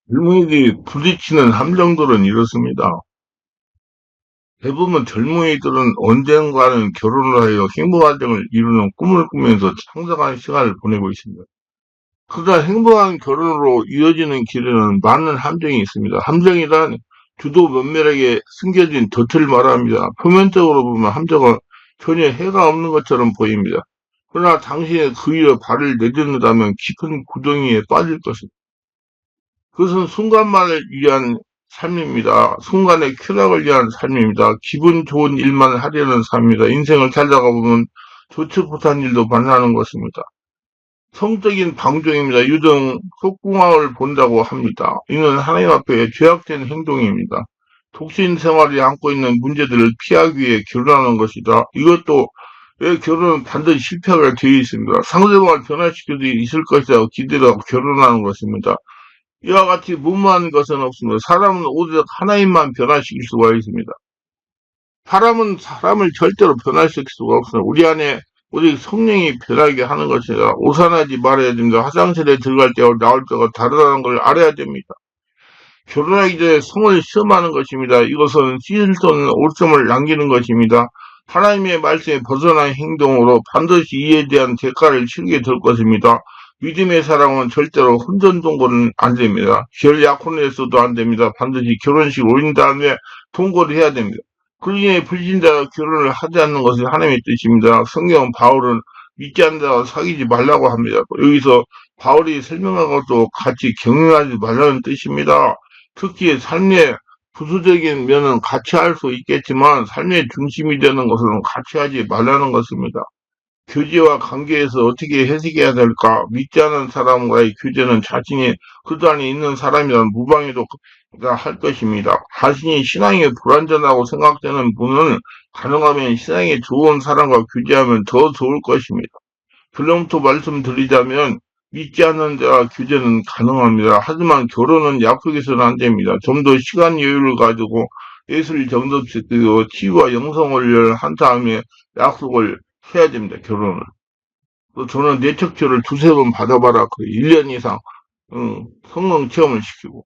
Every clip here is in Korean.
젊은이들이 부딪히는 함정들은 이렇습니다. 대부분 젊은이들은 언젠가는 결혼을 하여 행복가정을 이루는 꿈을 꾸면서 창작한 시간을 보내고 있습니다. 그러나 행복한 결혼으로 이어지는 길에는 많은 함정이 있습니다. 함정이란 주도 면밀하게 숨겨진 덫을 말합니다. 표면적으로 보면 함정은 전혀 해가 없는 것처럼 보입니다. 그러나 당신이 그 위로 발을 내딛는다면 깊은 구덩이에 빠질 것입니다. 그것은 순간만을 위한 삶입니다. 순간의 쾌락을 위한 삶입니다. 기분 좋은 일만 하려는 삶입니다. 인생을 살다가 보면 좋지 못한 일도 만나는 것입니다. 성적인 방종입니다. 유등 속궁합을 본다고 합니다. 이는 하나님 앞에 죄악된 행동입니다. 독신 생활이 안고 있는 문제들을 피하기 위해 결혼하는 것이다. 이것도 왜 결혼은 반드시 실패하게 되어 있습니다. 상대방을 변화시킬 수 있을 것이라고 기대하고 결혼하는 것입니다. 이와 같이 무모한 것은 없습니다. 사람은 오직 하나님만 변화시킬 수가 있습니다. 사람은 사람을 절대로 변화시킬 수가 없습니다. 우리 안에 오직 성령이 변하게 하는 것이다. 오산하지 말아야 됩니다. 화장실에 들어갈 때와 나올 때가 다르다는 걸 알아야 됩니다. 결혼하기 전에 성을 시험하는 것입니다. 이것은 씻을 수 없는 오점을 남기는 것입니다. 하나님의 말씀에 벗어난 행동으로 반드시 이에 대한 대가를 치르게 될 것입니다. 믿음의 사랑은 절대로 혼전동거는 안 됩니다. 결 약혼에서도 안 됩니다. 반드시 결혼식 올린 다음에 동거를 해야 됩니다. 그러니 불신자가 결혼을 하지 않는 것이 하나님의 뜻입니다. 성경 바울은 믿지 않는 자와 사귀지 말라고 합니다. 여기서 바울이 설명한 것도 같이 경영하지 말라는 뜻입니다. 특히 삶의 부수적인 면은 같이 할 수 있겠지만 삶의 중심이 되는 것은 같이 하지 말라는 것입니다. 교제와 관계에서 어떻게 해석해야 될까? 믿지 않는 사람과의 교제는 자신이 그도 안에 있는 사람이란 무방해도 할 것입니다. 자신이 신앙이 불완전하고 생각되는 분은 가능하면 신앙이 좋은 사람과 교제하면 더 좋을 것입니다. 결론부터 말씀드리자면 믿지 않는 자와 교제는 가능합니다. 하지만 결혼은 약속해서는 안 됩니다. 좀 더 시간 여유를 가지고 예술 정답시키고 치유와 영성을 한 다음에 약속을 해야 됩니다. 결혼을. 또 저는 내척처를 두세 번 받아봐라. 그 1년 이상 성능 체험을 시키고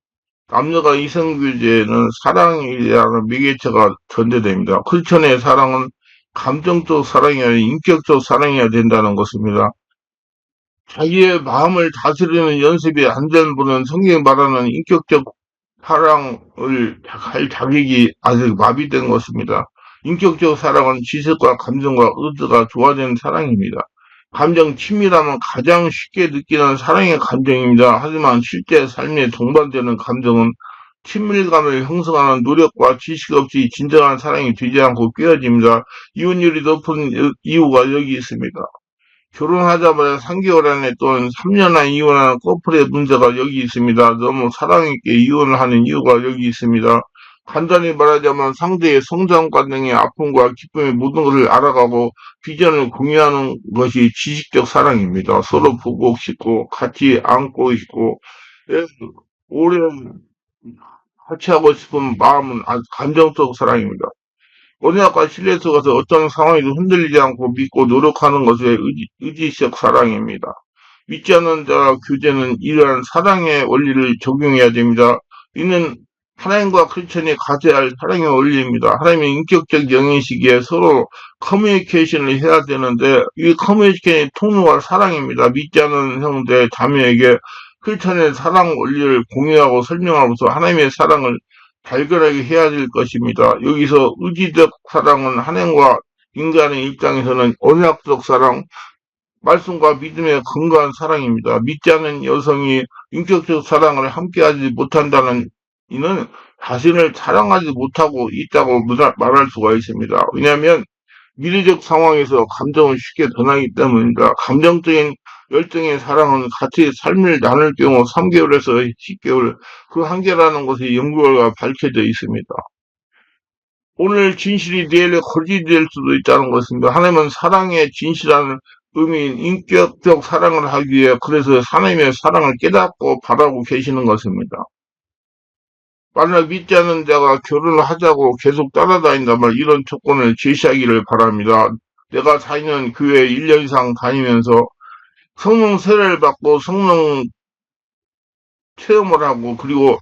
남녀가 이성교제는 사랑이라는 매개체가 전제됩니다. 크리스천의 사랑은 감정적 사랑이 아니라 인격적 사랑이어야 된다는 것입니다. 자기의 마음을 다스리는 연습이 안 된 분은 성경이 말하는 인격적 사랑을 할 자격이 아직 마비된 것입니다. 인격적 사랑은 지식과 감정과 의지가 조화된 사랑입니다. 감정 친밀함은 가장 쉽게 느끼는 사랑의 감정입니다. 하지만 실제 삶에 동반되는 감정은 친밀감을 형성하는 노력과 지식 없이 진정한 사랑이 되지 않고 깨어집니다. 이혼율이 높은 이유가 여기 있습니다. 결혼하자마자 3개월 안에 또는 3년 안에 이혼하는 커플의 문제가 여기 있습니다. 너무 사랑있게 이혼을 하는 이유가 여기 있습니다. 간단히 말하자면 상대의 성장 과정의 아픔과 기쁨의 모든 것을 알아가고 비전을 공유하는 것이 지식적 사랑입니다. 서로 보고 싶고 같이 안고 있고 오래 같이 하고 싶은 마음은 아주 감정적 사랑입니다. 언약과 신뢰 속에서 어떤 상황에도 흔들리지 않고 믿고 노력하는 것이 의지적 사랑입니다. 믿지 않는 자와 교제는 이러한 사랑의 원리를 적용해야 됩니다. 이는 하나님과 크리스천이 가져야 할 사랑의 원리입니다. 하나님의 인격적 영이시기에 서로 커뮤니케이션을 해야 되는데 이 커뮤니케이션의 통로가 사랑입니다. 믿지 않는 형제 자매에게 크리스천의 사랑 원리를 공유하고 설명하면서 하나님의 사랑을 발견하게 해야 될 것입니다. 여기서 의지적 사랑은 하나님과 인간의 입장에서는 언약적 사랑, 말씀과 믿음에 근거한 사랑입니다. 믿지 않는 여성이 인격적 사랑을 함께하지 못한다는 이는 자신을 사랑하지 못하고 있다고 말할 수가 있습니다. 왜냐하면 미래적 상황에서 감정은 쉽게 변하기 때문입니다. 감정적인 열정의 사랑은 같이 삶을 나눌 경우 3개월에서 10개월 그 한계라는 것이 연구 결과 밝혀져 있습니다. 오늘 진실이 내일 거짓이 될 수도 있다는 것입니다. 하나님은 사랑의 진실한 의미인 인격적 사랑을 하기 위해 그래서 하나님의 사랑을 깨닫고 바라고 계시는 것입니다. 만약 믿지 않는 자가 결혼을 하자고 계속 따라다닌다면 이런 조건을 제시하기를 바랍니다. 내가 다니는 교회에 1년 이상 다니면서 성령 세례를 받고 성령 체험을 하고, 그리고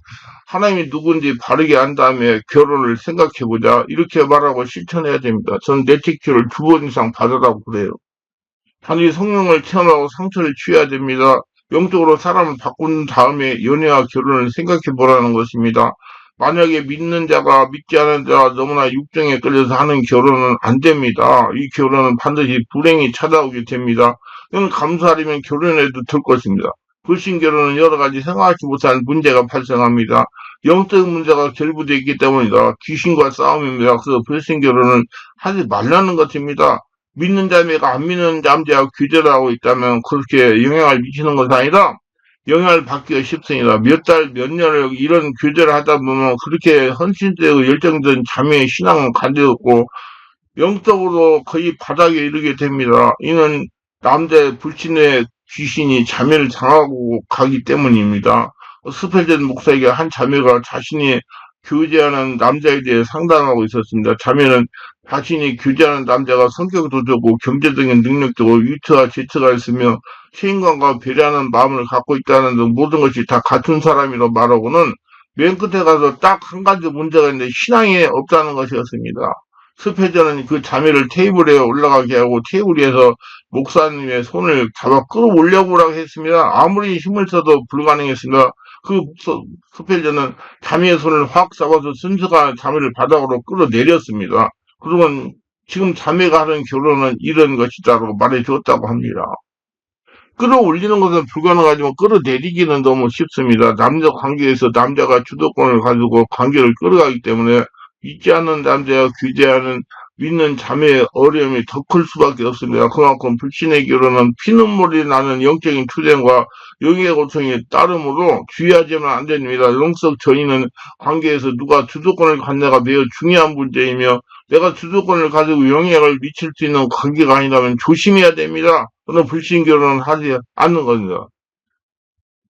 하나님이 누군지 바르게 안 다음에 결혼을 생각해보자. 이렇게 말하고 실천해야 됩니다. 전 네티큐를 2번 이상 받으라고 그래요. 단지 성령을 체험하고 상처를 취해야 됩니다. 영적으로 사람을 바꾼 다음에 연애와 결혼을 생각해 보라는 것입니다. 만약에 믿는 자가 믿지 않은 자가 너무나 육정에 끌려서 하는 결혼은 안 됩니다. 이 결혼은 반드시 불행이 찾아오게 됩니다. 이건 감사하려면 결혼해도 될 것입니다. 불신 결혼은 여러 가지 생각하지 못한 문제가 발생합니다. 영적 문제가 결부되어 있기 때문이다. 귀신과 싸움입니다. 그래서 불신 결혼은 하지 말라는 것입니다. 믿는 자매가 안 믿는 남자하고 교제를 하고 있다면 그렇게 영향을 미치는 것이 아니라 영향을 받기가 쉽습니다. 몇 달, 몇 년을 이런 교제를 하다 보면 그렇게 헌신되고 열정된 자매의 신앙은 간대없고 영적으로 거의 바닥에 이르게 됩니다. 이는 남자의 불신의 귀신이 자매를 장하고 가기 때문입니다. 스펠전 목사에게 한 자매가 자신이 교제하는 남자에 대해 상담하고 있었습니다. 자매는 자신이 교제하는 남자가 성격도 좋고 경제적인 능력도 위트와 재치가 있으며 시인간과 배려하는 마음을 갖고 있다는 등 모든 것이 다 같은 사람이라고 말하고는 맨 끝에 가서 딱 한 가지 문제가 있는데 신앙이 없다는 것이었습니다. 스페저는 그 자매를 테이블에 올라가게 하고 테이블 위에서 목사님의 손을 잡아 끌어올려보라고 했습니다. 아무리 힘을 써도 불가능했습니다. 그 스페저는 자매의 손을 확 잡아서 순수한 자매를 바닥으로 끌어내렸습니다. 그러면 지금 자매가 하는 결론은 이런 것이다라고 말해주었다고 합니다. 끌어올리는 것은 불가능하지만 끌어내리기는 너무 쉽습니다. 남녀 관계에서 남자가 주도권을 가지고 관계를 끌어가기 때문에 믿지 않는 남자와 규제하는 믿는 자매의 어려움이 더 클 수밖에 없습니다. 그만큼 불신의 결혼은 피눈물이 나는 영적인 투쟁과 영의 고통이 따르므로 주의하지만 안 됩니다. 영적 전이는 관계에서 누가 주도권을 갖냐가 매우 중요한 문제이며 내가 주도권을 가지고 영향을 미칠 수 있는 관계가 아니라면 조심해야 됩니다. 그러나 불신 결혼은 하지 않는 겁니다.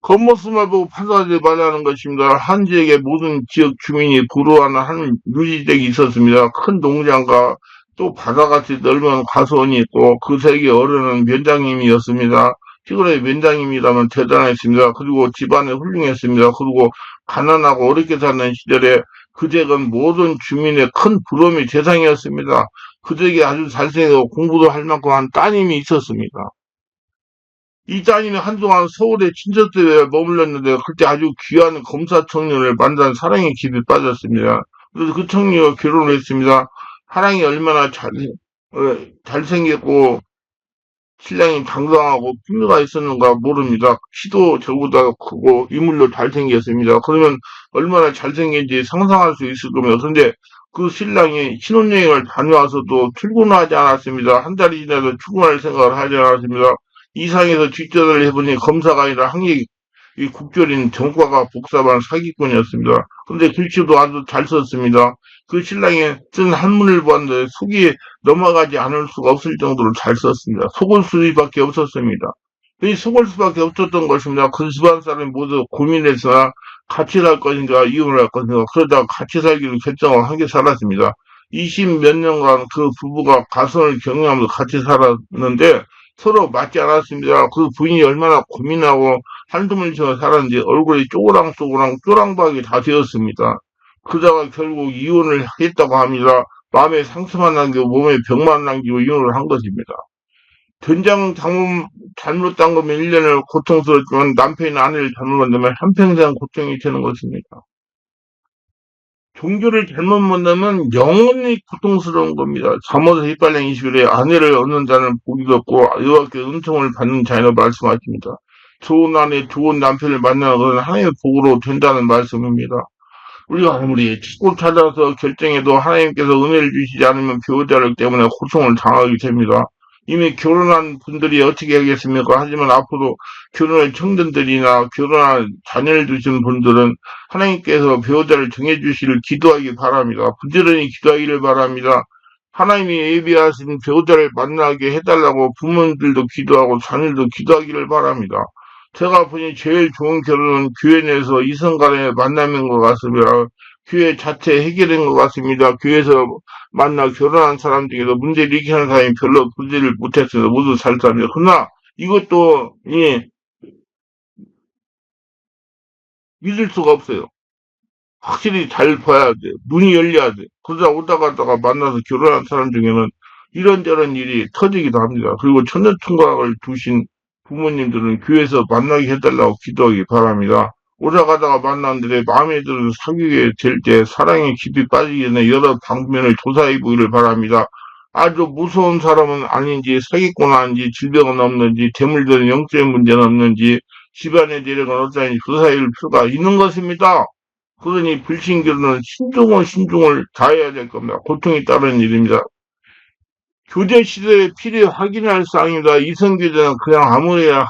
겉모습만 보고 판단하지 말라는 것입니다. 한 지역의 모든 지역 주민이 부러워하는 한 유지댁이 있었습니다. 큰 농장과 또 바다같이 넓은 과수원이 있고 그 세계 어른은 면장님이었습니다. 시골의 면장님이라면 대단했습니다. 그리고 집안에 훌륭했습니다. 그리고 가난하고 어렵게 사는 시절에 그 댁은 모든 주민의 큰 부러움의 대상이었습니다. 그 댁에 아주 잘생기고 공부도 할 만큼 한 따님이 있었습니다. 이 따님이 한동안 서울의 친척들에 머물렀는데 그때 아주 귀한 검사 청년을 만난 사랑의 깊이 빠졌습니다. 그래서 그 청년과 결혼을 했습니다. 사랑이 얼마나 잘생겼고 신랑이 당당하고 품위가 있었는가 모릅니다. 키도 저보다 크고 인물도 잘생겼습니다. 그러면 얼마나 잘생긴지 상상할 수 있을 겁니다. 그런데 그 신랑이 신혼여행을 다녀와서도 출근하지 않았습니다. 한 달이 지나도 출근할 생각을 하지 않았습니다. 이상해서 뒷전화를 해보니 검사가 아니라 항의 이 국절인 정과가 복잡한 사기꾼이었습니다. 근데 글씨도 아주 잘 썼습니다. 그 신랑이 쓴 한문을 보았는데 속이 넘어가지 않을 수가 없을 정도로 잘 썼습니다. 속을 수밖에 없었습니다. 이 속을 수밖에 없었던 것입니다. 그 집안 사람이 모두 고민해서 같이 살 것인가 이혼을 할 것인가 그러다가 같이 살기로 결정을 하게 살았습니다. 20 몇 년간 그 부부가 가선을 경영하면서 같이 살았는데 서로 맞지 않았습니다. 그 부인이 얼마나 고민하고 한숨을 쉬어 살았는지 얼굴이 쪼그랑쪼그랑 쪼랑박이 다 되었습니다. 그러다가 결국 이혼을 했다고 합니다. 마음에 상처만 남기고 몸에 병만 남기고 이혼을 한 것입니다. 된장 잘못 담그면 1년을 고통스럽지만 남편이 아내를 잘못 만나면 한평생 고통이 되는 것입니다. 종교를 잘못 만나면 영원히 고통스러운 겁니다. 잠언서 18장 21에 아내를 얻는 자는 복이 없고 여호와께 은총을 받는 자라고 말씀하십니다. 좋은 아내, 좋은 남편을 만나는 것은 하나님의 복으로 된다는 말씀입니다. 우리가 아무리 축구 찾아서 결정해도 하나님께서 은혜를 주시지 않으면 배우자를 때문에 고통을 당하게 됩니다. 이미 결혼한 분들이 어떻게 하겠습니까? 하지만 앞으로 결혼할 청년들이나 결혼한 자녀를 두신 분들은 하나님께서 배우자를 정해주시를 기도하기 바랍니다. 부지런히 기도하기를 바랍니다. 하나님이 예비하신 배우자를 만나게 해달라고 부모님들도 기도하고 자녀들도 기도하기를 바랍니다. 제가 보니 제일 좋은 결혼은 교회 내에서 이성 간의 만남인 것 같습니다. 교회 자체 해결인 것 같습니다. 교회에서 만나 결혼한 사람 중에서 문제를 일으키는 사람이 별로 보지를 못했습니다. 모두 잘 삽니다. 그러나 이것도 믿을 수가 없어요. 확실히 잘 봐야 돼. 눈이 열려야 돼. 그러다 오다 가다가 만나서 결혼한 사람 중에는 이런저런 일이 터지기도 합니다. 그리고 천년총각을 두신 부모님들은 교회에서 만나게 해달라고 기도하기 바랍니다. 오다 가다가 만났는데 마음에 들어서 사귀게 될 때 사랑에 깊이 빠지기 전에 여러 방면을 조사해 보기를 바랍니다. 아주 무서운 사람은 아닌지, 사기꾼 아닌지, 질병은 없는지, 재물들은 영적인 문제는 없는지, 집안의 재력은 어떠한지 조사할 필요가 있는 것입니다. 그러니 불신교는 신중을 다해야 될 겁니다. 고통이 따르는 일입니다. 교제 시대에 필히 확인할 사항입니다. 이성교제는 그냥 아무래야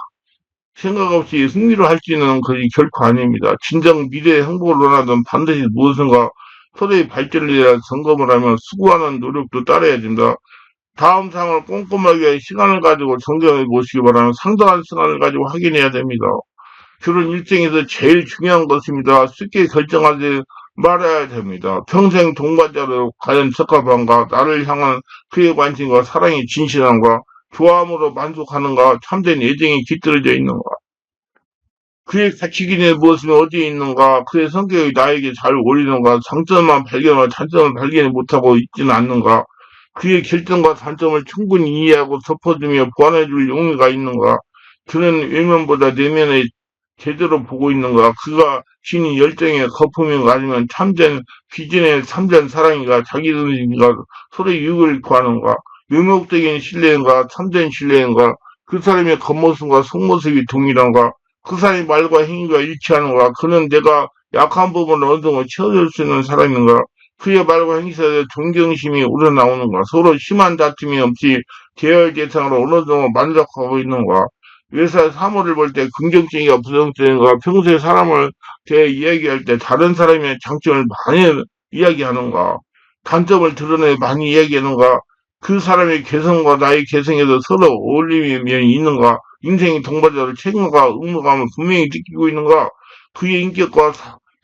생각 없이 흥미로 할 수 있는 것이 결코 아닙니다. 진정 미래의 행복을 원하든 반드시 무엇인가 서로의 발전을 위해 점검을 하며 수고하는 노력도 따라야 됩니다. 다음 사항을 꼼꼼하게 시간을 가지고 정정해 보시기 바랍니다. 상당한 시간을 가지고 확인해야 됩니다. 결혼 일생에서 제일 중요한 것입니다. 쉽게 결정하지 말아야 됩니다. 평생 동반자로 과연 적합한가, 나를 향한 그의 관심과 사랑이 진실한가, 좋아함으로 만족하는가, 참된 애정이 깃들어져 있는가, 그의 가치기의 무엇이 어디에 있는가, 그의 성격이 나에게 잘 어울리는가, 장점만 발견하고 단점을 발견 못하고 있지는 않는가, 그의 결정과 단점을 충분히 이해하고 덮어주며 보완해줄 용의가 있는가, 그는 외면보다 내면의 제대로 보고 있는가, 그가 지닌 열정의 거품인가, 아니면 참된 비전의 참된 사랑인가, 자기 의식인가, 서로의 유익을 구하는가, 외목적인 신뢰인가, 참된 신뢰인가, 그 사람의 겉모습과 속모습이 동일한가, 그 사람의 말과 행위가 일치하는가, 그는 내가 약한 부분을 어느 정도 채워줄 수 있는 사람인가, 그의 말과 행위 사이에 존경심이 우러나오는가, 서로 심한 다툼이 없이 계열 대상으로 어느 정도 만족하고 있는가, 회사 사물을 볼 때 긍정적인가 부정적인가, 평소에 사람을 대해 이야기할 때 다른 사람의 장점을 많이 이야기하는가, 단점을 드러내 많이 이야기하는가, 그 사람의 개성과 나의 개성에도 서로 어울림의 면이 있는가, 인생의 동반자를 책임과 의무감을 분명히 느끼고 있는가, 그의 인격과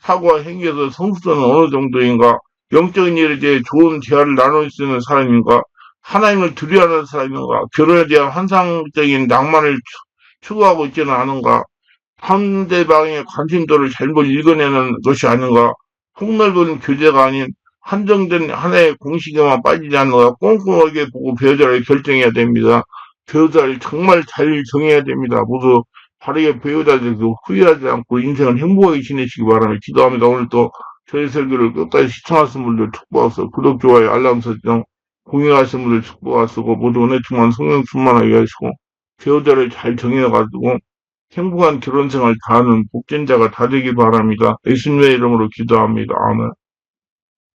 사고와 행위에서 성숙도는 어느 정도인가, 영적인 일에 대해 좋은 대화를 나눌 수 있는 사람인가, 하나님을 두려워하는 사람인가, 결혼에 대한 환상적인 낭만을 추구하고 있지는 않은가, 상대방의 관심도를 잘못 읽어내는 것이 아닌가, 폭넓은 교제가 아닌 한정된 하나의 공식에만 빠지지 않는가, 꼼꼼하게 보고 배우자를 결정해야 됩니다. 배우자를 정말 잘 정해야 됩니다. 모두 바르게 배우자들도 후회하지 않고 인생을 행복하게 지내시기 바랍니다. 기도합니다. 오늘 또 저희 설교를 끝까지 시청하신 분들 축복하소. 구독, 좋아요, 알람 설정, 공유하신 분들 축복하시고 모두 은혜 충만 성령 충만하게 하시고 배우자를 잘 정해가지고 행복한 결혼 생활 다하는 복전자가 다 되기 바랍니다. 예수님의 이름으로 기도합니다. 아멘.